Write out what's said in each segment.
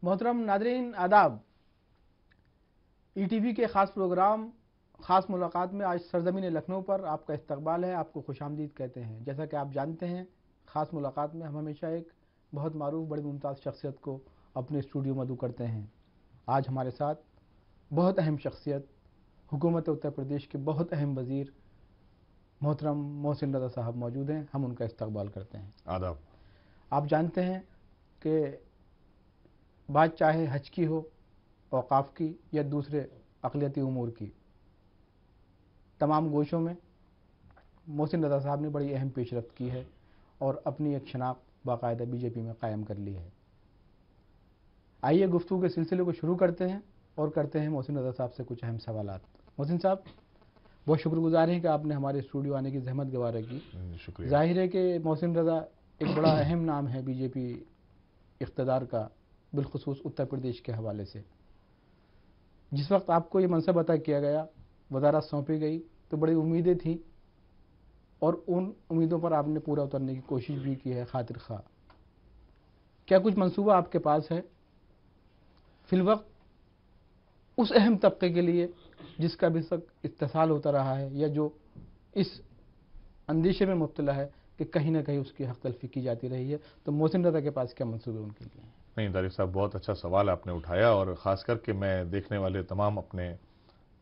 मोहतरम नादरीन आदाब। ईटीवी के ख़ास प्रोग्राम ख़ास मुलाकात में आज सरज़मीन लखनऊ पर आपका इस्तकबाल है, आपको खुशामदीद कहते हैं। जैसा कि आप जानते हैं, ख़ास मुलाकात में हम हमेशा एक बहुत मारूफ बड़ी मुमताज़ शख्सियत को अपने स्टूडियो मदऊ करते हैं। आज हमारे साथ बहुत अहम शख्सियत, हुकूमत उत्तर प्रदेश के बहुत अहम वज़ीर मोहतरम मोहसिन रज़ा साहब मौजूद हैं। हम उनका इस्तकबाल करते हैं। आदाब। आप जानते हैं कि बात चाहे हज की हो, औक़ाफ़ की या दूसरे अक़लियती उमूर की, तमाम गोशों में मोहसिन रज़ा साहब ने बड़ी अहम पेशरफ़्त की है और अपनी एक शनाख्त बाकायदा बीजेपी में कायम कर ली है। आइए गुफ्तगू के सिलसिले को शुरू करते हैं और करते हैं मोहसिन रज़ा साहब से कुछ अहम सवालात। मोहसिन साहब, बहुत शुक्रगुज़ार हैं कि आपने हमारे स्टूडियो आने की ज़हमत गवारा की। शुक्रिया। ज़ाहिर है कि मोहसिन रज़ा एक बड़ा अहम नाम है बीजेपी इक़्तिदार का, बिलखुसूस उत्तर प्रदेश के हवाले से। जिस वक्त आपको ये मनसब अता किया गया, वज़ारत सौंपी गई, तो बड़ी उम्मीदें थीं और उन उम्मीदों पर आपने पूरा उतरने की कोशिश भी की है खातिर खा। क्या कुछ मंसूबा आपके पास है फिलवक्त उस अहम तबके के लिए जिसका अभी तक इत्तिसाल होता रहा है या जो इस अंदेशे में मुब्तला है कि कहीं ना कहीं उसकी हक तलफी की जाती रही है? तो मोहसिन रज़ा के पास क्या मंसूबे उनके लिए हैं? नहीं तारिक साहब, बहुत अच्छा सवाल आपने उठाया और ख़ास करके मैं देखने वाले तमाम अपने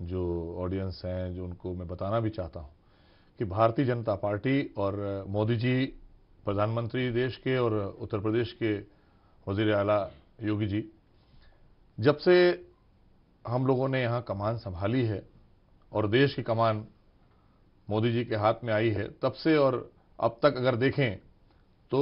जो ऑडियंस हैं, जो उनको मैं बताना भी चाहता हूँ कि भारतीय जनता पार्टी और मोदी जी प्रधानमंत्री देश के और उत्तर प्रदेश के वज़ीर आला योगी जी, जब से हम लोगों ने यहाँ कमान संभाली है और देश की कमान मोदी जी के हाथ में आई है, तब से और अब तक अगर देखें तो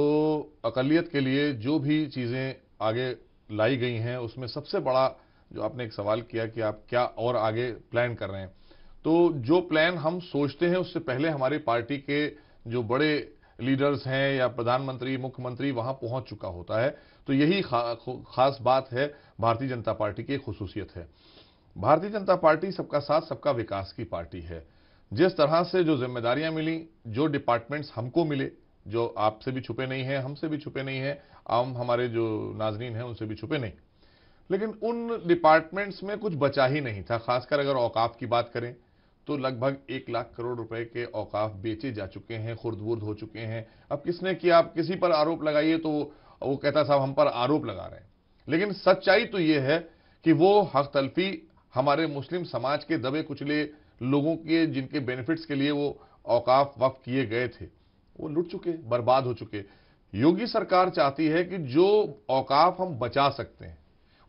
अक़लियत के लिए जो भी चीज़ें आगे लाई गई हैं, उसमें सबसे बड़ा जो आपने एक सवाल किया कि आप क्या और आगे प्लान कर रहे हैं, तो जो प्लान हम सोचते हैं उससे पहले हमारी पार्टी के जो बड़े लीडर्स हैं या प्रधानमंत्री, मुख्यमंत्री वहां पहुंच चुका होता है। तो यही खास बात है, भारतीय जनता पार्टी की खुसूसियत है। भारतीय जनता पार्टी सबका साथ सबका विकास की पार्टी है। जिस तरह से जो जिम्मेदारियां मिली, जो डिपार्टमेंट्स हमको मिले, जो आपसे भी छुपे नहीं हैं, हमसे भी छुपे नहीं हैं, आम हमारे जो नाजरीन हैं उनसे भी छुपे नहीं, लेकिन उन डिपार्टमेंट्स में कुछ बचा ही नहीं था। खासकर अगर औकाफ की बात करें तो लगभग 1 लाख करोड़ रुपए के औकाफ बेचे जा चुके हैं, खुर्द-बुर्द हो चुके हैं। अब किसने किया, आप किसी पर आरोप लगाइए तो वो कहता साहब हम पर आरोप लगा रहे हैं, लेकिन सच्चाई तो ये है कि वो हक तलफी हमारे मुस्लिम समाज के दबे कुचले लोगों के, जिनके बेनिफिट्स के लिए वो औकाफ वक्फ किए गए थे, वो लुट चुके, बर्बाद हो चुके। योगी सरकार चाहती है कि जो औकाफ हम बचा सकते हैं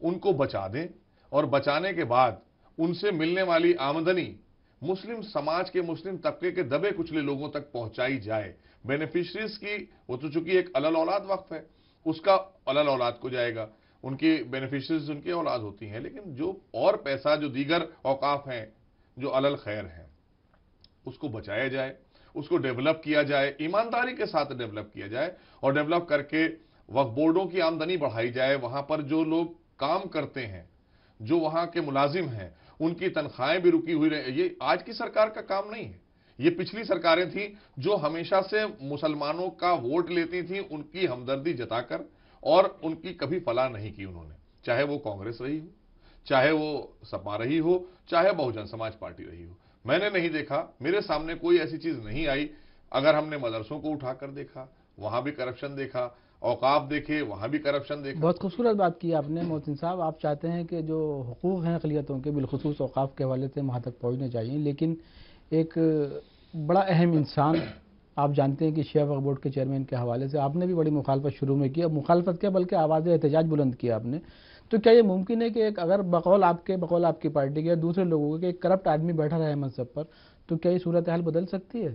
उनको बचा दें और बचाने के बाद उनसे मिलने वाली आमदनी मुस्लिम समाज के, मुस्लिम तबके के दबे कुचले लोगों तक पहुंचाई जाए। बेनिफिशरीज की वो तो चूंकि एक अलल औलाद वक्फ है, उसका अलल औलाद को जाएगा, उनकी बेनिफिशरीज उनकी औलाद होती हैं, लेकिन जो और पैसा जो दीगर औकाफ हैं, जो अलल खैर हैं, उसको बचाया जाए, उसको डेवलप किया जाए, ईमानदारी के साथ डेवलप किया जाए और डेवलप करके वक्फ बोर्डों की आमदनी बढ़ाई जाए। वहां पर जो लोग काम करते हैं, जो वहां के मुलाजिम हैं, उनकी तनख्वाहें भी रुकी हुई रहे। ये आज की सरकार का काम नहीं है, ये पिछली सरकारें थी जो हमेशा से मुसलमानों का वोट लेती थी, उनकी हमदर्दी जताकर, और उनकी कभी फलाह नहीं की उन्होंने, चाहे वो कांग्रेस रही हो, चाहे वो सपा रही हो, चाहे बहुजन समाज पार्टी रही हो। मैंने नहीं देखा, मेरे सामने कोई ऐसी चीज नहीं आई। अगर हमने मदरसों को उठाकर देखा, वहां भी करप्शन देखा, औकाफ देखे, वहां भी करप्शन देखा। बहुत खूबसूरत बात की आपने मोहसिन साहब। आप चाहते हैं कि जो हुकूक हैं अक़लियतों के, बिलखुसूस औकाफ के हवाले से वहाँ तक पहुँचने चाहिए, लेकिन एक बड़ा अहम इंसान, आप जानते हैं कि शिया वक्फ बोर्ड के चेयरमैन के हवाले से आपने भी बड़ी मुखालफत शुरू में की, मुखालफत क्या बल्कि आवाज़ एहतजाज बुलंद किया आपने। तो क्या ये मुमकिन है कि एक अगर बकौल आपकी पार्टी के या दूसरे लोगों के एक करप्ट आदमी बैठा रहे मनसब पर, तो क्या ये सूरत हाल बदल सकती है?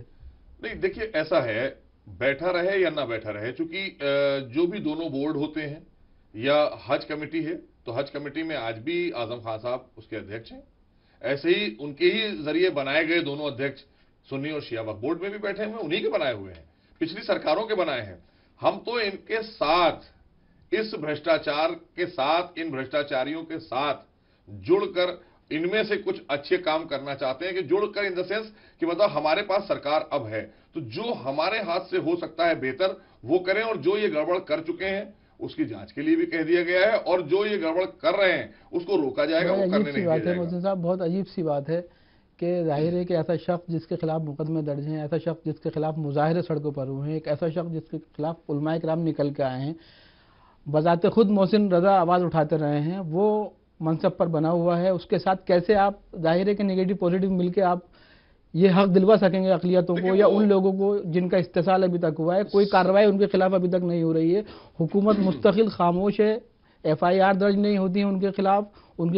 नहीं, देखिए ऐसा है, बैठा रहे या ना बैठा रहे, चूंकि जो भी दोनों बोर्ड होते हैं या हज कमेटी है, तो हज कमेटी में आज भी आजम खान साहब उसके अध्यक्ष हैं। ऐसे ही उनके ही जरिए बनाए गए दोनों अध्यक्ष सुन्नी और शिया वक्फ बोर्ड में भी बैठे हुए, उन्हीं के बनाए हुए हैं, पिछली सरकारों के बनाए हैं। हम तो इनके साथ, इस भ्रष्टाचार के साथ, इन भ्रष्टाचारियों के साथ जुड़कर इनमें से कुछ अच्छे काम करना चाहते हैं, कि जुड़कर इन द सेंस कि मतलब हमारे पास सरकार अब है, तो जो हमारे हाथ से हो सकता है बेहतर वो करें, और जो ये गड़बड़ कर चुके हैं उसकी जांच के लिए भी कह दिया गया है, और जो ये गड़बड़ कर रहे हैं उसको रोका जाएगा, वो करने नहीं दिया जाएगा। मोहसिन साहब, बहुत अजीब सी बात है कि जाहिर है कि ऐसा शख्स जिसके खिलाफ मुकदमे दर्ज हैं, ऐसा शख्स जिसके खिलाफ मुजाहिरे सड़कों पर हुए हैं, एक ऐसा शख्स जिसके खिलाफ उलमाए किराम निकल के आए हैं, बजाते खुद मोहसिन रजा आवाज़ उठाते रहे हैं, वो मनसब पर बना हुआ है, उसके साथ कैसे आप जाहिर है कि नेगेटिव पॉजिटिव मिलके आप ये हक दिलवा सकेंगे अक़लियतों को या उन लोगों को जिनका इस्तेसाल अभी तक हुआ है? कोई कार्रवाई उनके खिलाफ अभी तक नहीं हो रही है, हुकूमत मुस्तकिल खामोश है, FIR दर्ज नहीं होती है उनके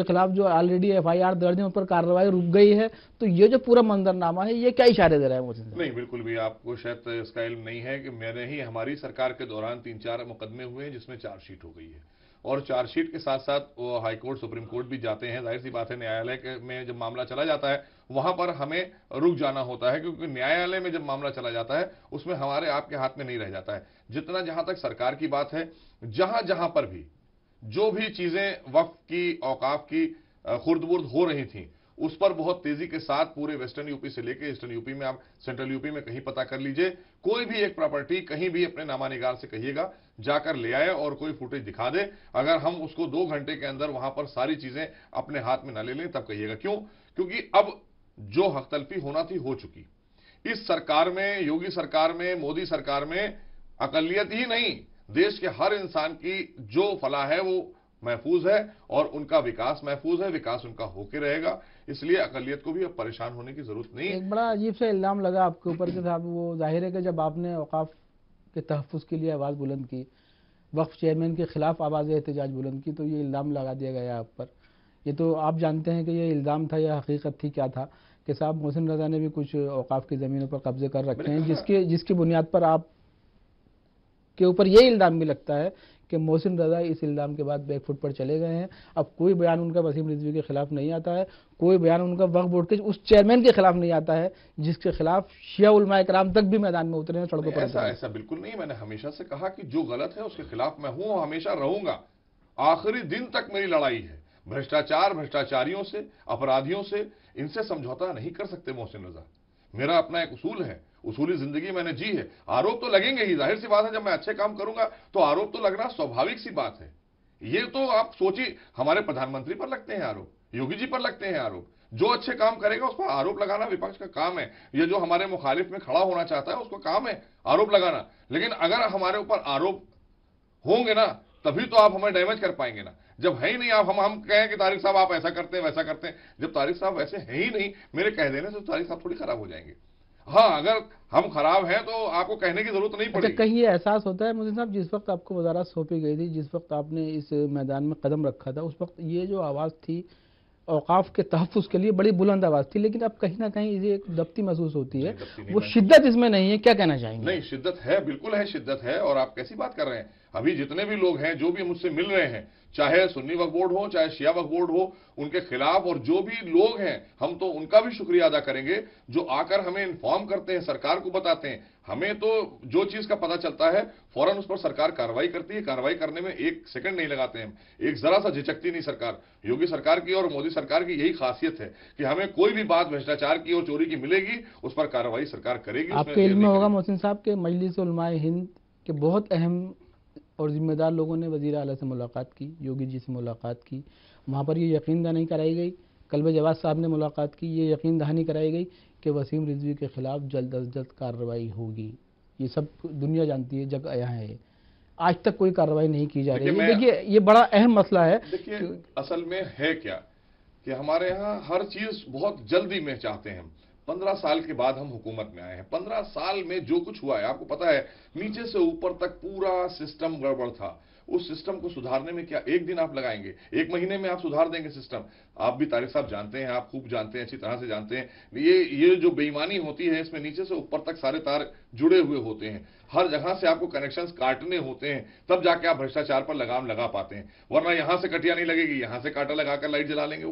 खिलाफ जो ऑलरेडी FIR दर्ज है उन पर कार्रवाई रुक गई है। तो ये जो पूरा मंजरनामा है ये क्या इशारे दे रहा है मोहसिन साहब? नहीं, बिल्कुल भी आपको शायद इसका इल्म नहीं है कि मैंने ही हमारी सरकार के दौरान 3-4 मुकदमे हुए हैं जिसमें चार्जशीट हो गई है, और चार्जशीट के साथ साथ वो हाई कोर्ट सुप्रीम कोर्ट भी जाते हैं। जाहिर सी बात है, न्यायालय में जब मामला चला जाता है वहां पर हमें रुक जाना होता है, क्योंकि न्यायालय में जब मामला चला जाता है उसमें हमारे आपके हाथ में नहीं रह जाता है। जितना जहां तक सरकार की बात है, जहां जहां पर भी जो भी चीजें वक्फ की, औकाफ की खुर्द-बुर्द हो रही थी, उस पर बहुत तेजी के साथ पूरे वेस्टर्न यूपी से लेकर ईस्टर्न यूपी में, आप सेंट्रल यूपी में कहीं पता कर लीजिए, कोई भी एक प्रॉपर्टी कहीं भी अपने नामानिगार से कहिएगा जाकर ले आए और कोई फुटेज दिखा दे। अगर हम उसको 2 घंटे के अंदर वहां पर सारी चीजें अपने हाथ में न ले लें तब कहिएगा। क्यों? क्योंकि अब जो हक तलफी होना थी हो चुकी। इस सरकार में, योगी सरकार में, मोदी सरकार में अकलियत ही नहीं, देश के हर इंसान की जो फलाह है वो महफूज है और उनका विकास महफूज है, विकास उनका होके रहेगा। इसलिए अकलियत को भी अब परेशान होने की जरूरत नहीं। एक बड़ा अजीब सा इल्जाम लगा आपके ऊपर कि साहब, वो जाहिर है कि जब आपने औकाफ के तहफ़्फ़ुज़ के लिए आवाज़ बुलंद की, वक्फ चेयरमैन के खिलाफ आवाज़ एहतजाज बुलंद की, तो ये इल्ज़ाम लगा दिया गया आप पर। ये तो आप जानते हैं कि ये इल्ज़ाम था या हकीकत थी, क्या था कि साहब मोहसिन रजा ने भी कुछ औकाफ की ज़मीनों पर कब्जे कर रखे हैं, जिसकी बुनियाद पर आप के ऊपर ये इल्ज़ाम भी लगता है कि मोहसिन रजा इस इल्ज़ाम के बाद बैकफुट पर चले गए हैं। अब कोई बयान उनका वसीम रिजवी के खिलाफ नहीं आता है, कोई बयान उनका वक्फ बोर्ड के उस चेयरमैन के खिलाफ नहीं आता है जिसके खिलाफ शिया उलमाए किराम तक भी मैदान में उतरे हैं, सड़कों पर। ऐसा बिल्कुल नहीं। मैंने हमेशा से कहा कि जो गलत है उसके खिलाफ मैं हूं, हमेशा रहूंगा, आखिरी दिन तक मेरी लड़ाई है। भ्रष्टाचार, भ्रष्टाचारियों से, अपराधियों से, इनसे समझौता नहीं कर सकते मोहसिन रजा। मेरा अपना एक उसूल है, उसूली जिंदगी मैंने जी है। आरोप तो लगेंगे ही, जाहिर सी बात है, जब मैं अच्छे काम करूंगा तो आरोप तो लगना स्वाभाविक सी बात है। ये तो आप सोचिए, हमारे प्रधानमंत्री पर लगते हैं आरोप, योगी जी पर लगते हैं आरोप। जो अच्छे काम करेगा उस पर आरोप लगाना विपक्ष का काम है। ये जो हमारे मुखालिफ में खड़ा होना चाहता है उसका काम है आरोप लगाना। लेकिन अगर हमारे ऊपर आरोप होंगे ना, तभी तो आप हमें डैमेज कर पाएंगे ना। जब है ही नहीं, आप हम कहें कि तारिक साहब आप ऐसा करते हैं वैसा करते हैं, जब तारिक साहब वैसे है ही नहीं, मेरे कह देने से तारिक साहब थोड़ी खराब हो जाएंगे। हाँ, अगर हम खराब हैं तो आपको कहने की जरूरत नहीं पड़ेगी। कहीं ये एहसास होता है मुझे साहब, जिस वक्त आपको वजारत सौंपी गई थी, जिस वक्त आपने इस मैदान में कदम रखा था, उस वक्त ये जो आवाज़ थी औकाफ के तहफ़्फ़ुज़ के लिए बड़ी बुलंद आवाज़ थी, लेकिन अब कहीं ना कहीं इसे एक दब्ती महसूस होती है, वो शिद्दत इसमें नहीं है। क्या कहना चाहेंगे? नहीं, शिद्दत है, बिल्कुल है, शिद्दत है। और आप कैसी बात कर रहे हैं? अभी जितने भी लोग हैं, जो भी मुझसे मिल रहे हैं, चाहे सुन्नी वक्फ बोर्ड हो, चाहे शिया वक्फ बोर्ड हो, उनके खिलाफ और जो भी लोग हैं, हम तो उनका भी शुक्रिया अदा करेंगे जो आकर हमें इन्फॉर्म करते हैं, सरकार को बताते हैं। हमें तो जो चीज का पता चलता है फौरन उस पर सरकार कार्रवाई करती है। कार्रवाई करने में 1 सेकंड नहीं लगाते हैं, एक जरा सा झिझकती नहीं सरकार। योगी सरकार की और मोदी सरकार की यही खासियत है कि हमें कोई भी बात भ्रष्टाचार की और चोरी की मिलेगी, उस पर कार्रवाई सरकार करेगी। आपके इल्म में होगा मोहसिन साहब के मजलिस उलमाए हिंद के बहुत अहम और जिम्मेदार लोगों ने वज़ीर आला से मुलाकात की, योगी जी से मुलाकात की। वहाँ पर ये यकीन दहानी कराई गई, कल्बे जवाद साहब ने मुलाकात की, ये यकीन दहानी कराई गई कि वसीम रिजवी के खिलाफ जल्द अज जल्द कार्रवाई होगी। ये सब दुनिया जानती है, जग आया है। आज तक कोई कार्रवाई नहीं की जा रही है। देखिए, ये बड़ा अहम मसला है। देखिए, असल में है क्या कि हमारे यहाँ हर चीज बहुत जल्दी में चाहते हैं। 15 साल के बाद हम हुकूमत में आए हैं। 15 साल में जो कुछ हुआ है आपको पता है, नीचे से ऊपर तक पूरा सिस्टम गड़बड़ था। उस सिस्टम को सुधारने में क्या एक दिन आप लगाएंगे? 1 महीने में आप सुधार देंगे सिस्टम? आप भी तारिक साहब जानते हैं, आप खूब जानते हैं, अच्छी तरह से जानते हैं। ये जो बेईमानी होती है, इसमें नीचे से ऊपर तक सारे तार जुड़े हुए होते हैं। हर जगह से आपको कनेक्शंस काटने होते हैं, तब जाके आप भ्रष्टाचार पर लगाम लगा पाते हैं। वरना यहां से कटिया नहीं लगेगी, यहां से कांटा लगाकर लाइट जला लेंगे।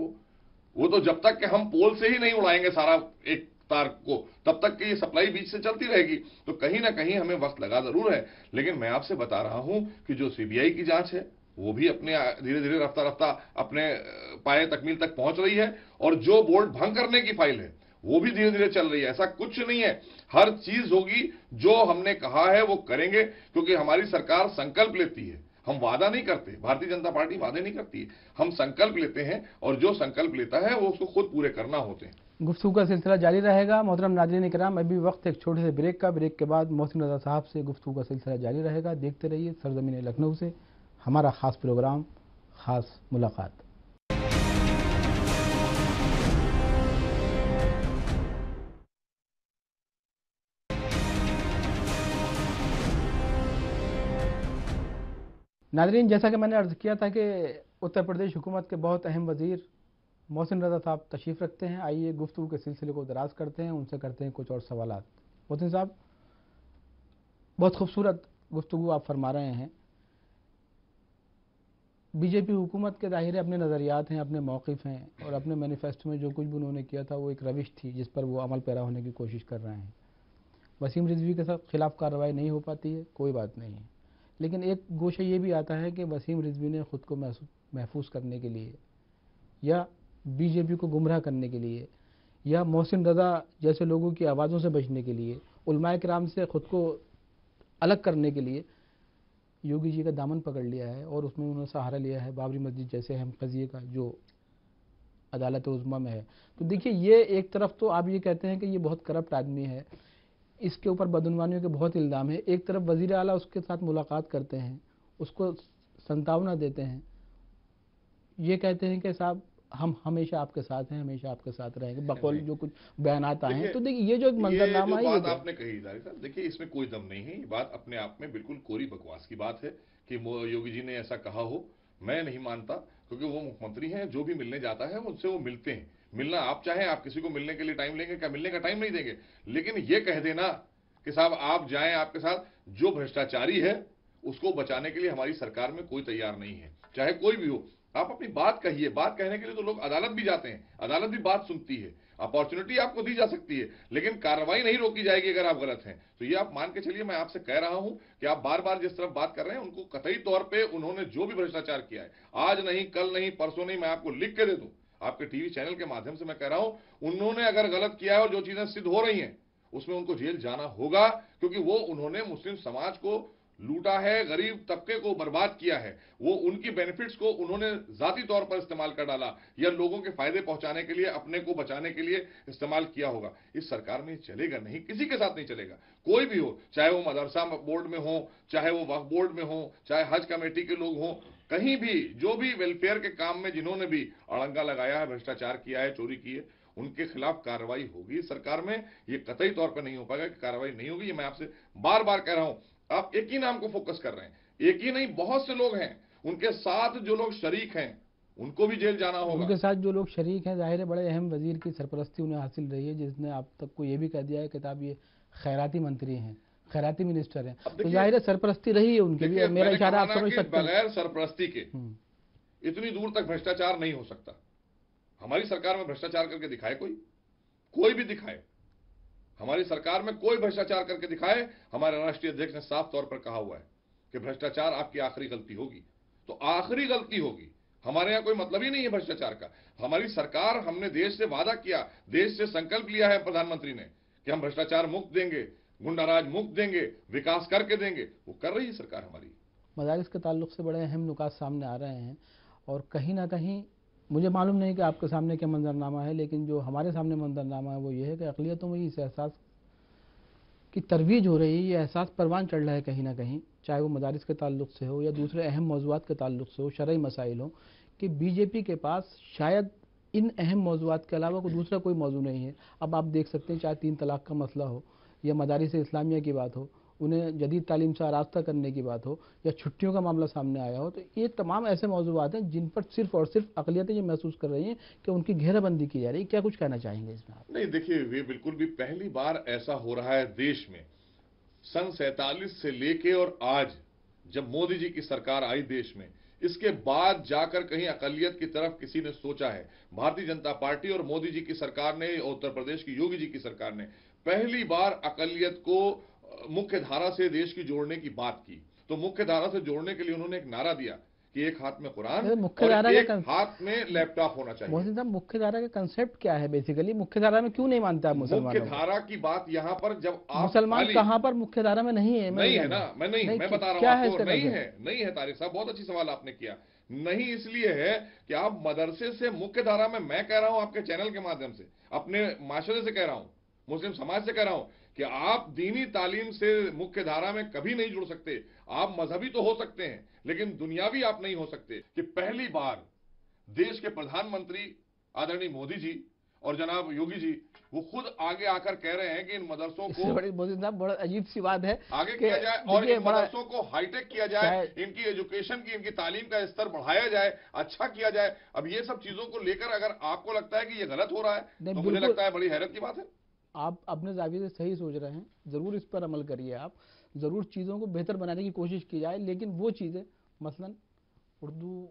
वो तो जब तक कि हम पोल से ही नहीं उड़ाएंगे सारा एक तार को, तब तक कि ये सप्लाई बीच से चलती रहेगी। तो कहीं ना कहीं हमें वक्त लगा जरूर है। लेकिन मैं आपसे बता रहा हूं कि जो सीबीआई की जांच है वो भी अपने धीरे धीरे रफ्ता रफ्ता अपने पाए तकमील तक पहुंच रही है। और जो बोर्ड भंग करने की फाइल है वो भी धीरे धीरे चल रही है। ऐसा कुछ नहीं है, हर चीज होगी। जो हमने कहा है वो करेंगे, क्योंकि हमारी सरकार संकल्प लेती है। हम वादा नहीं करते, भारतीय जनता पार्टी वादे नहीं करती, हम संकल्प लेते हैं और जो संकल्प लेता है वो उसको खुद पूरे करना होते हैं। गुफ्तगू का सिलसिला जारी रहेगा। मोहतरम नाज़रीन इकराम, अभी वक्त एक छोटे से ब्रेक का, ब्रेक के बाद मोहसिन रज़ा साहब से गुफ्तगू का सिलसिला जारी रहेगा। देखते रहिए सरजमीन लखनऊ से हमारा ख़ास प्रोग्राम ख़ास मुलाकात। नाज़रीन, जैसा कि मैंने अर्ज़ किया था कि उत्तर प्रदेश हुकूमत के बहुत अहम वज़ीर मोहसिन रज़ा साहब तशरीफ़ रखते हैं। आइए गुफ्तगू के सिलसिले को दराज करते हैं, उनसे करते हैं कुछ और सवालात। मोहसिन साहब, बहुत खूबसूरत गुफ्तगू आप फरमा रहे हैं। बीजेपी हुकूमत के ज़ाहिर अपने नज़रियात हैं, अपने मौक़िफ़ हैं, और अपने मैनिफेस्टो में जो कुछ भी उन्होंने किया था वो एक रविश थी जिस पर वो अमल पैरा होने की कोशिश कर रहे हैं। वसीम रिजवी के साथ खिलाफ कार्रवाई नहीं हो पाती है, कोई बात नहीं है, लेकिन एक गोशे ये भी आता है कि वसीम रिजवी ने ख़ुद को महफूज करने के लिए या बीजेपी को गुमराह करने के लिए या मोहसिन रज़ा जैसे लोगों की आवाज़ों से बचने के लिए, उलमाए किराम से ख़ुद को अलग करने के लिए योगी जी का दामन पकड़ लिया है और उसमें उन्होंने सहारा लिया है बाबरी मस्जिद जैसे अहम कज़िए का जो अदालत उज़्मा में है। तो देखिए, ये एक तरफ तो आप ये कहते हैं कि ये बहुत करप्ट आदमी है, इसके ऊपर बदउनवानियों के बहुत इल्ज़ाम है। एक तरफ वज़ीर आला उसके साथ मुलाकात करते हैं, उसको संतावना देते हैं, ये कहते हैं कि साहब हम हमेशा आपके साथ हैं, हमेशा आपके साथ रहेंगे, बकौल जो कुछ बयानात आए हैं। तो देखिए, ये जो एक मंजरनामा है, ये बात आपने कही जारी साहब, देखिए इसमें कोई दम नहीं है। ये बात अपने आप में बिल्कुल कोरी बकवास की बात है कि योगी जी ने ऐसा कहा हो। मैं नहीं मानता, क्योंकि वो मुख्यमंत्री हैं, जो भी मिलने जाता है उनसे वो मिलते हैं। मिलना आप चाहें, आप किसी को मिलने के लिए टाइम लेंगे क्या? मिलने का टाइम नहीं देंगे। लेकिन ये कह देना कि साहब आप जाएं, आपके साथ जो भ्रष्टाचारी है उसको बचाने के लिए हमारी सरकार में कोई तैयार नहीं है, चाहे कोई भी हो। आप अपनी बात कहिए, बात कहने के लिए तो लोग अदालत भी जाते हैं, अदालत भी बात सुनती है, अपॉर्चुनिटी आपको दी जा सकती है, लेकिन कार्रवाई नहीं रोकी जाएगी अगर आप गलत हैं। तो ये आप मान के चलिए, मैं आपसे कह रहा हूं कि आप बार बार जिस तरफ बात कर रहे हैं, उनको कतई तौर पर उन्होंने जो भी भ्रष्टाचार किया है, आज नहीं, कल नहीं, परसों नहीं, मैं आपको लिख के दे दूं, आपके टीवी चैनल के माध्यम से मैं कह रहा हूं, उन्होंने अगर गलत किया है और जो चीजें सिद्ध हो रही हैं उसमें उनको जेल जाना होगा, क्योंकि वो उन्होंने मुस्लिम समाज को लूटा है, गरीब तबके को बर्बाद किया है, वो उनकी बेनिफिट्स को उन्होंने जाती तौर पर इस्तेमाल कर डाला या लोगों के फायदे पहुंचाने के लिए, अपने को बचाने के लिए इस्तेमाल किया होगा। इस सरकार में चलेगा नहीं, किसी के साथ नहीं चलेगा, कोई भी हो, चाहे वो मदरसा बोर्ड में हो, चाहे वो वक्फ बोर्ड में हो, चाहे हज कमेटी के लोग हो, कहीं भी जो भी वेलफेयर के काम में जिन्होंने भी अड़ंगा लगाया है, भ्रष्टाचार किया है, चोरी की है, उनके खिलाफ कार्रवाई होगी सरकार में। ये कतई तौर पर नहीं हो पाएगा कि कार्रवाई नहीं होगी। ये मैं आपसे बार बार कह रहा हूं। आप एक ही नाम को फोकस कर रहे हैं, एक ही नहीं, बहुत से लोग हैं, उनके साथ जो लोग शरीक हैं उनको भी जेल जाना होगा। उनके साथ जो लोग शरीक हैं, जाहिर है बड़े अहम वजीर की सरपरस्ती उन्हें हासिल रही है, जिसने आप तक को ये भी कह दिया है किताब ये खैराती मंत्री हैं, खैराती मिनिस्टर हैं, तो जाहिर है सरपरस्ती रही है उनकी भी। मेरा इशारा आप समझ सकते हैं। बगैर सरपरस्ती के इतनी दूर तक भ्रष्टाचार नहीं हो सकता। हमारी सरकार में भ्रष्टाचार करके दिखाए कोई भी दिखाए, हमारी सरकार में कोई भ्रष्टाचार करके दिखाए। हमारे राष्ट्रीय अध्यक्ष ने साफ तौर पर कहा हुआ है कि भ्रष्टाचार आपकी आखिरी गलती होगी, तो आखिरी गलती होगी। हमारे यहां कोई मतलब ही नहीं है भ्रष्टाचार का। हमारी सरकार, हमने देश से वादा किया, देश से संकल्प लिया है प्रधानमंत्री ने कि हम भ्रष्टाचार मुक्त देंगे, गुंडाराज मुक्त देंगे, विकास करके देंगे। वो कर रही है सरकार हमारी। मदारिस के ताल्लुक से बड़े अहम नुकात सामने आ रहे हैं, और कहीं ना कहीं मुझे मालूम नहीं कि आपके सामने क्या मंजरनामा है, लेकिन जो हमारे सामने मंजरनामा है वो ये है कि अक़लियतों में इस एहसास की तरवीज हो रही है, ये एहसास परवान चढ़ रहा है कहीं ना कहीं, चाहे वो मदारिस के ताल्लुक से हो या दूसरे अहम मौज़ूआत के ताल्लुक से हो, शरई मसाइल हो, कि बीजेपी के पास शायद इन अहम मौज़ूआत के अलावा कोई दूसरा कोई मौजू नहीं है। अब आप देख सकते हैं, चाहे 3 तलाक़ का मसला हो या मदारिस इस्लामिया की बात हो, उन्हें जदीद तालीम से आरास्ता करने की बात हो, या छुट्टियों का मामला सामने आया हो, तो ये तमाम ऐसे मौज़ूआत हैं जिन पर सिर्फ और सिर्फ अक़लियतें ये महसूस कर रही हैं कि उनकी घेराबंदी की जा रही है। क्या कुछ कहना चाहेंगे इसमें आप? नहीं, देखिए, वे बिल्कुल भी पहली बार ऐसा हो रहा है देश में। सन 47 से लेके और आज जब मोदी जी की सरकार आई देश में, इसके बाद जाकर कहीं अक़लियत की तरफ किसी ने सोचा है? भारतीय जनता पार्टी और मोदी जी की सरकार ने, उत्तर प्रदेश की योगी जी की सरकार ने पहली बार अक़लियत को मुख्य धारा से देश की जोड़ने की बात की। तो मुख्य धारा से जोड़ने के लिए उन्होंने एक नारा दिया कि एक हाथ में कुरान मुख्य और धारा एक हाथ में लैपटॉप होना चाहिए। मोहसिन साहब, मुख्य धारा का कंसेप्ट क्या है बेसिकली? मुख्य धारा में क्यों नहीं मानता है मुसलमान? मुख्य धारा की बात यहाँ पर जब आप मुसलमान कहाँ पर मुख्य धारा में नहीं है? नहीं है ना, मैं बता रहा हूँ आपको, नहीं है तारिक साहब, बहुत अच्छी सवाल आपने किया। नहीं इसलिए है कि आप मदरसे से मुख्य धारा में, मैं कह रहा हूं आपके चैनल के माध्यम से, अपने माशरे से कह रहा हूं, मुस्लिम समाज से कह रहा हूं कि आप दीनी तालीम से मुख्य धारा में कभी नहीं जुड़ सकते। आप मजहबी तो हो सकते हैं लेकिन दुनियावी आप नहीं हो सकते। कि पहली बार देश के प्रधानमंत्री आदरणीय मोदी जी और जनाब योगी जी वो खुद आगे आकर कह रहे हैं कि इन मदरसों को बड़ा अजीब सी बात है आगे किया जाए और इन मदरसों को हाईटेक किया जाए, इनकी एजुकेशन की, इनकी तालीम का स्तर बढ़ाया जाए, अच्छा किया जाए। अब ये सब चीजों को लेकर अगर आपको लगता है कि ये गलत हो रहा है तो मुझे लगता है बड़ी हैरत की बात है। आप अपने जाविये से सही सोच रहे हैं, जरूर इस पर अमल करिए, आप जरूर चीज़ों को बेहतर बनाने की कोशिश की जाए। लेकिन वो चीज़ें मसलन उर्दू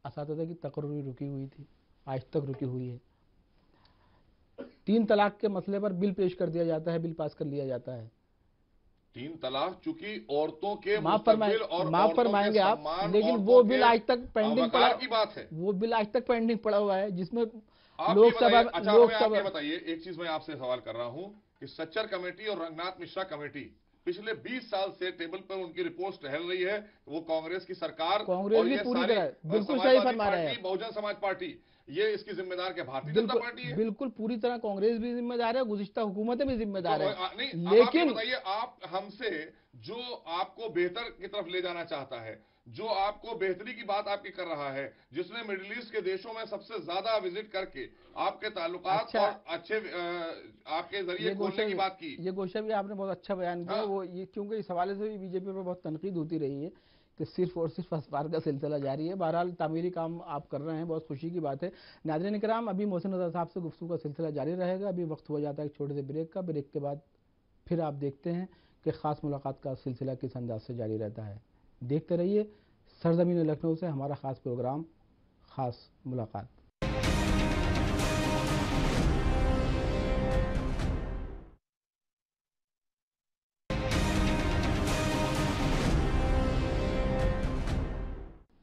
असातिज़ा की तकर्री रुकी हुई थी, आज तक रुकी हुई है। 3 तलाक के मसले पर बिल पेश कर दिया जाता है, बिल पास कर लिया जाता है। 3 तलाक चूंकि औरतों के माफ फरमाएंगे आप, लेकिन वो बिल आज तक पेंडिंग पड़ा की बात है, वो बिल आज तक पेंडिंग पड़ा हुआ है जिसमें लोकसभा। अच्छा बताइए, एक चीज मैं आपसे सवाल कर रहा हूं कि सच्चर कमेटी और रंगनाथ मिश्रा कमेटी पिछले 20 साल से टेबल पर उनकी रिपोर्ट टहल रही है। वो कांग्रेस की सरकार और ये पूरी तरह बिल्कुल सही फरमा रहे हैं, बहुजन समाज पार्टी, ये इसकी जिम्मेदार क्या भारतीय जनता पार्टी है? बिल्कुल पूरी तरह कांग्रेस भी जिम्मेदार है, गुज़िश्ता हुकूमतें भी जिम्मेदार है। नहीं, लेकिन बताइए, आप हमसे जो आपको बेहतर की तरफ ले जाना चाहता है, जो आपको बेहतरी की बात आपकी कर रहा है, जिसने मिडिल ईस्ट के देशों में सबसे ज्यादा विजिट करके आपके ताल्लुकात और अच्छे आपके जरिए खोलने की बात की। ये गोशा भी आपने बहुत अच्छा बयान किया। वो ये क्योंकि इस हवाले से भी बीजेपी पर बहुत तनकीद होती रही है कि सिर्फ और सिर्फ अखबार का सिलसिला जारी है। बहरहाल तामीरी काम आप कर रहे हैं, बहुत खुशी की बात है। नाज़रीन इकराम, अभी मोहसिन रज़ा साहब से गुफ्तगू का सिलसिला जारी रहेगा। अभी वक्त हो जाता है एक छोटे से ब्रेक का। ब्रेक के बाद फिर आप देखते हैं कि ख़ास मुलाकात का सिलसिला किस अंदाज से जारी रहता है। देखते रहिए सरजमीन लखनऊ से हमारा ख़ास प्रोग्राम ख़ास मुलाकात।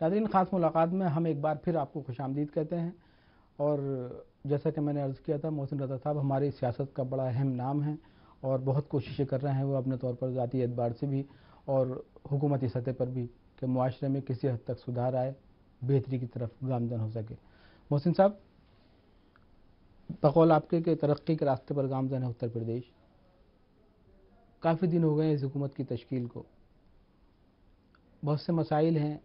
नाज़रीन, ख़ास मुलाकात में हम एक बार फिर आपको खुशामदीद कहते हैं। और जैसा कि मैंने अर्ज़ किया था, मोहसिन रज़ा साहब हमारी सियासत का बड़ा अहम नाम है और बहुत कोशिशें कर रहे हैं वो अपने तौर पर ज़ाती एतबार से भी और हुकूमती सतह पर भी कि मुआशरे में किसी हद तक सुधार आए, बेहतरी की तरफ गामज़न हो सके। मोहसिन साहब, बकौल आपके कि तरक्की के रास्ते पर गामज़न है उत्तर प्रदेश। काफ़ी दिन हो गए इस हुकूमत की तश्कील को, बहुत से मसाइल हैं,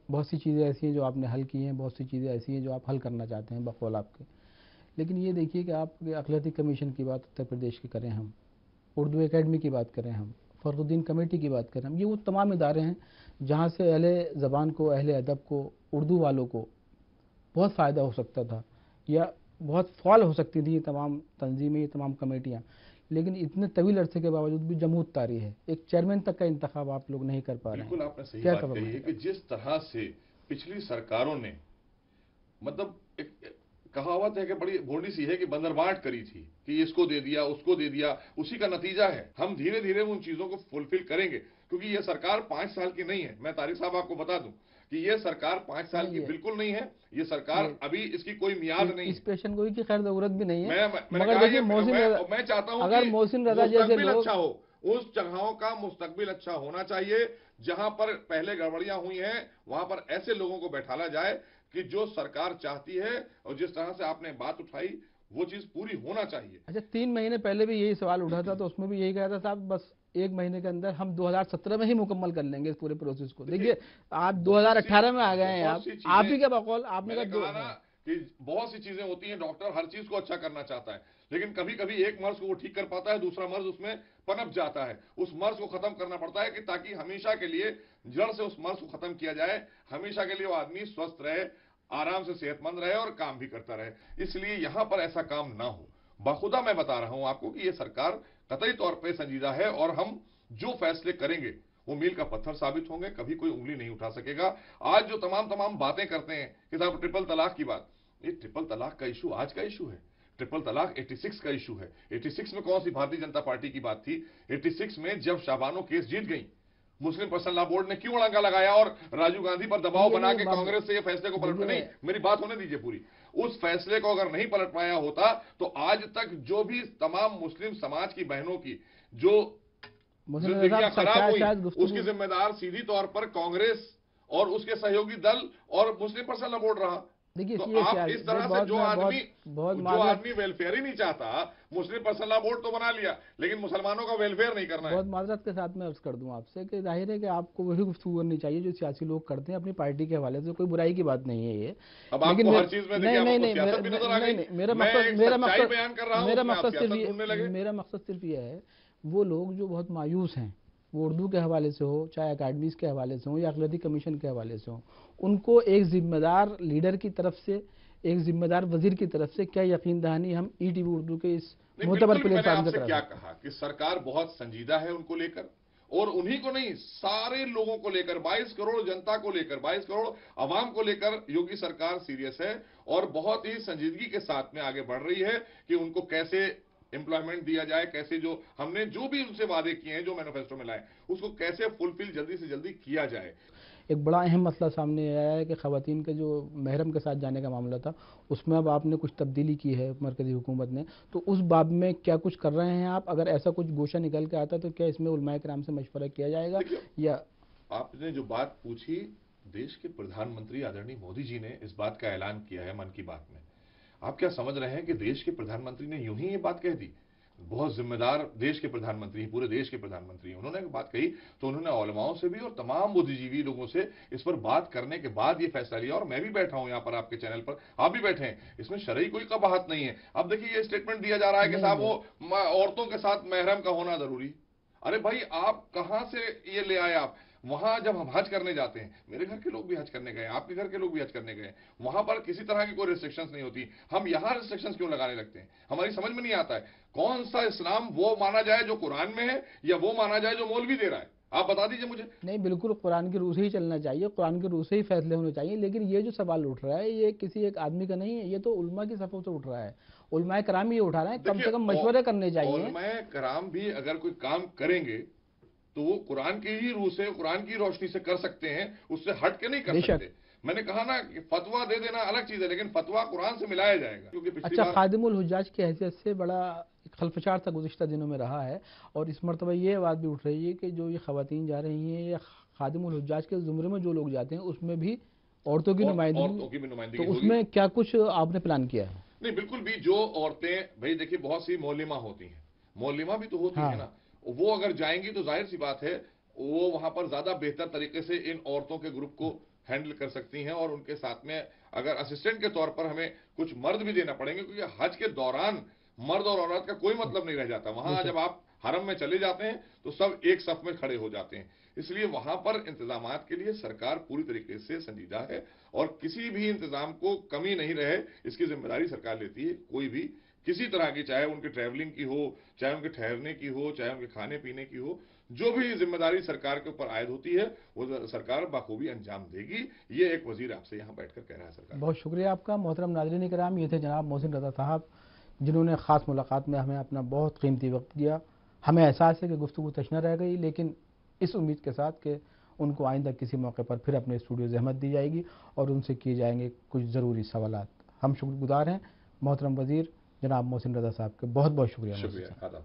बहुत सी चीज़ें ऐसी हैं जो आपने हल की हैं, बहुत सी चीज़ें ऐसी हैं जो आप हल करना चाहते हैं बकौल आपके। लेकिन ये देखिए कि आप अक़लियती कमीशन की बात उत्तर प्रदेश की करें, हम उर्दू एकेडमी की बात करें, हम फ़खरुद्दीन कमेटी की बात करें, हम ये वो तमाम इदारे हैं जहाँ से अहले ज़बान को, अहले अदब को, उर्दू वालों को बहुत फ़ायदा हो सकता था या बहुत फ़ॉल हो सकती थी ये तमाम तंजीमें, ये तमाम कमेटियाँ। लेकिन इतने तवील अरसे के बावजूद भी जमूद तारी है, एक चेयरमैन तक का इंतखाब आप लोग नहीं कर पा रहे हैं। बिल्कुल आपने सही बात कही है कि जिस तरह से पिछली सरकारों ने, मतलब एक कहावत है कि बड़ी भोंडी सी है कि बंदरबाट करी थी कि इसको दे दिया, उसको दे दिया, उसी का नतीजा है। हम धीरे धीरे उन चीजों को फुलफिल करेंगे क्योंकि ये सरकार 5 साल की नहीं है। मैं तारिक साहब आपको बता दूं कि ये सरकार 5 साल की बिल्कुल नहीं है। ये सरकार अभी इसकी कोई मियाद नहीं है। इस पेशन गोई की खैर जरूरत भी नहीं है। मगर देखिए, मैं चाहता हूं अगर मोहसिन रज़ा जैसे लोग अच्छा हो, उस जगहों का मुस्तकबिल अच्छा होना चाहिए जहां पर पहले गड़बड़ियां हुई हैं, वहां पर ऐसे लोगों को बैठाला जाए कि जो सरकार चाहती है और जिस तरह से आपने बात उठाई वो चीज पूरी होना चाहिए। अच्छा, 3 महीने पहले भी यही सवाल उठा था तो उसमें भी यही कहा था साहब बस 1 महीने के अंदर हम 2017 में ही मुकम्मल कर लेंगे इस पूरे प्रोसेस को। देखिए आप 2018 में आ गए हैं, आप ही क्या बकौल आपने कहा ना कि बहुत सी चीजें होती हैं, डॉक्टर हर चीज को अच्छा करना चाहता है लेकिन कभी कभी एक मर्ज को वो ठीक कर पाता है, दूसरा मर्ज उसमें पनप जाता है। उस मर्ज को खत्म करना पड़ता है कि ताकि हमेशा के लिए जड़ से उस मर्ज को खत्म किया जाए, हमेशा के लिए वो आदमी स्वस्थ रहे, आराम से सेहतमंद रहे और काम भी करता रहे। इसलिए यहां पर ऐसा काम ना हो। बाखुदा मैं बता रहा हूं आपको कि यह सरकार कतई तौर पर संजीदा है और हम जो फैसले करेंगे वो मील का पत्थर साबित होंगे, कभी कोई उंगली नहीं उठा सकेगा। आज जो तमाम बातें करते हैं कि साहब ट्रिपल तलाक की बात, ये ट्रिपल तलाक का इशू आज का इशू है। ट्रिपल तलाक 86 का इशू है। 86 में कौन सी भारतीय जनता पार्टी की बात थी? 86 में जब शाबानो केस जीत गई मुस्लिम पर्सनल लॉ बोर्ड ने क्यों अड़ंगा लगाया और राजीव गांधी पर दबाव बना के बात- कांग्रेस से ये फैसले को पलट नहीं, मेरी बात होने दीजिए पूरी। उस फैसले को अगर नहीं पलट पाया होता तो आज तक जो भी तमाम मुस्लिम समाज की बहनों की जो जिंदगियां खराब हुई उसकी जिम्मेदार सीधी तौर पर कांग्रेस और उसके सहयोगी दल और मुस्लिम पर्सनल लॉ बोर्ड रहा। देखिए तो आप इस तरह से जो आदमी वेलफेयर ही नहीं चाहता, मुस्लिम पर्सनल लॉ बोर्ड तो बना लिया लेकिन मुसलमानों का वेलफेयर नहीं करना है। बहुत माजरत के साथ मैं अर्ज कर दूं आपसे कि जाहिर है कि आपको वही गुफ्तगू करनी चाहिए जो सियासी लोग करते हैं अपनी पार्टी के हवाले से, कोई बुराई की बात नहीं है ये। अब आपको हर चीज में देखिए आपको सियासत भी नजर आ गई। मेरा मकसद सिर्फ ये है, वो लोग जो बहुत मायूस हैं, वो उर्दू के हवाले से हो, चाहे अकेडमीज के हवाले से हो या अक़लियती कमीशन के हवाले से हो, उनको एक जिम्मेदार लीडर की तरफ से, एक जिम्मेदार वजीर की तरफ से क्या यकीन दहानी हम ईटीवी उर्दू के इस मोतबर प्लेटफॉर्म से क्या कहा कि सरकार बहुत संजीदा है उनको लेकर, और उन्हीं को नहीं सारे लोगों को लेकर, 22 करोड़ जनता को लेकर, 22 करोड़ अवाम को लेकर योगी सरकार सीरियस है और बहुत ही संजीदगी के साथ में आगे बढ़ रही है कि उनको कैसे एम्प्लॉयमेंट दिया जाए, कैसे जो हमने जो भी उनसे वादे किए हैं, जो मैनिफेस्टो में लाए, उसको कैसे फुलफिल जल्दी से जल्दी किया जाए। एक बड़ा अहम मसला सामने आया है कि ख़वातीन के जो महरम के साथ जाने का मामला था, उसमें अब आपने कुछ तब्दीली की है मरकज़ी हुकूमत ने, तो उस बाब में क्या कुछ कर रहे हैं आप? अगर ऐसा कुछ गोशा निकल के आता तो क्या इसमें उलमाए किराम से मशवरा किया जाएगा? या आपने जो बात पूछी, देश के प्रधानमंत्री आदरणीय मोदी जी ने इस बात का ऐलान किया है मन की बात में। आप क्या समझ रहे हैं कि देश के प्रधानमंत्री ने यूं ही ये बात कह दी? बहुत जिम्मेदार देश के प्रधानमंत्री, पूरे देश के प्रधानमंत्री, उन्होंने बात कही तो उन्होंने उलमाओं से भी और तमाम बुद्धिजीवी लोगों से इस पर बात करने के बाद ये फैसला लिया। और मैं भी बैठा हूं यहां पर आपके चैनल पर, आप भी बैठे हैं, इसमें शरई कोई कबाहत नहीं है। अब देखिए ये स्टेटमेंट दिया जा रहा है कि साहब वो औरतों के साथ महरम का होना जरूरी। अरे भाई आप कहां से ये ले आए? आप वहां जब हम हज करने जाते हैं, मेरे घर के लोग भी हज करने गए, आपके घर के लोग भी हज करने गए, वहां पर किसी तरह की कोई रिस्ट्रिक्शंस नहीं होती। हम यहां रिस्ट्रिक्शंस क्यों लगाने लगते हैं? हमारी समझ में नहीं आता है कौन सा इस्लाम वो माना जाए जो कुरान में है या वो माना जाए जो मौलवी दे रहा है। आप बता दीजिए मुझे। नहीं, बिल्कुल कुरान की रूह से ही चलना चाहिए, कुरान की रूह से ही फैसले होने चाहिए। लेकिन ये जो सवाल उठ रहा है ये किसी एक आदमी का नहीं है, ये तो उलमा की सफ़ों से उठ रहा है। उलमाए कराम ये उठा रहे हैं, कम से कम मशवरे करने चाहिए। उलमाए कराम भी अगर कोई काम करेंगे तो वो कुरान की ही रूह से, कुरान की रोशनी से कर सकते हैं, उससे हट के नहीं कर सकते। मैंने कहा ना कि फतवा दे देना अलग चीज है, लेकिन फतवा कुरान से मिलाया जाएगा। क्योंकि अच्छा, खादिमुल हुज्जाज की हैसियत से बड़ा खलफशार था गुज़िश्ता दिनों में रहा है, और इस मरतबा ये बात भी उठ रही है कि जो ये ख़वातीन जा रही हैं, ये खादिमुल हुज्जाज के ज़ुमरे में जो लोग जाते हैं उसमें भी औरतों की नुमाइंदगी, तो उसमें क्या कुछ आपने प्लान किया है? नहीं, बिल्कुल भी जो औरतें, भाई देखिए बहुत सी मौलिमा होती हैं, मौलिमा भी तो होती है ना, वो अगर जाएंगी तो जाहिर सी बात है वो वहां पर ज्यादा बेहतर तरीके से इन औरतों के ग्रुप को हैंडल कर सकती हैं। और उनके साथ में अगर असिस्टेंट के तौर पर हमें कुछ मर्द भी देना पड़ेंगे, क्योंकि हज के दौरान मर्द और औरत का कोई मतलब नहीं रह जाता। वहां जब आप हरम में चले जाते हैं तो सब एक सफ में खड़े हो जाते हैं। इसलिए वहां पर इंतजामात के लिए सरकार पूरी तरीके से संजीदा है और किसी भी इंतजाम को कमी नहीं रहे इसकी जिम्मेदारी सरकार लेती है। कोई भी किसी तरह की, चाहे उनकी ट्रैवलिंग की हो, चाहे उनके ठहरने की हो, चाहे उनके खाने पीने की हो, जो भी जिम्मेदारी सरकार के ऊपर आयद होती है वो सरकार बखूबी अंजाम देगी। ये एक वजीर आपसे यहाँ बैठकर कह रहा है सरकार। बहुत शुक्रिया आपका मोहतरम नाज़रीन इकराम। ये थे जनाब मोहसिन रज़ा साहब, जिन्होंने ख़ास मुलाकात में हमें अपना बहुत कीमती वक्त दिया। हमें एहसास है कि गुफ्तगू तशना रह गई, लेकिन इस उम्मीद के साथ कि उनको आइंदा किसी मौके पर फिर अपने स्टूडियो ज़हमत दी जाएगी और उनसे किए जाएंगे कुछ ज़रूरी सवालात। हम शुक्रगुज़ार हैं मोहतरम वज़ीर जनाब मोहसिन रज़ा साहब के। बहुत बहुत शुक्रिया। शुक्रिया।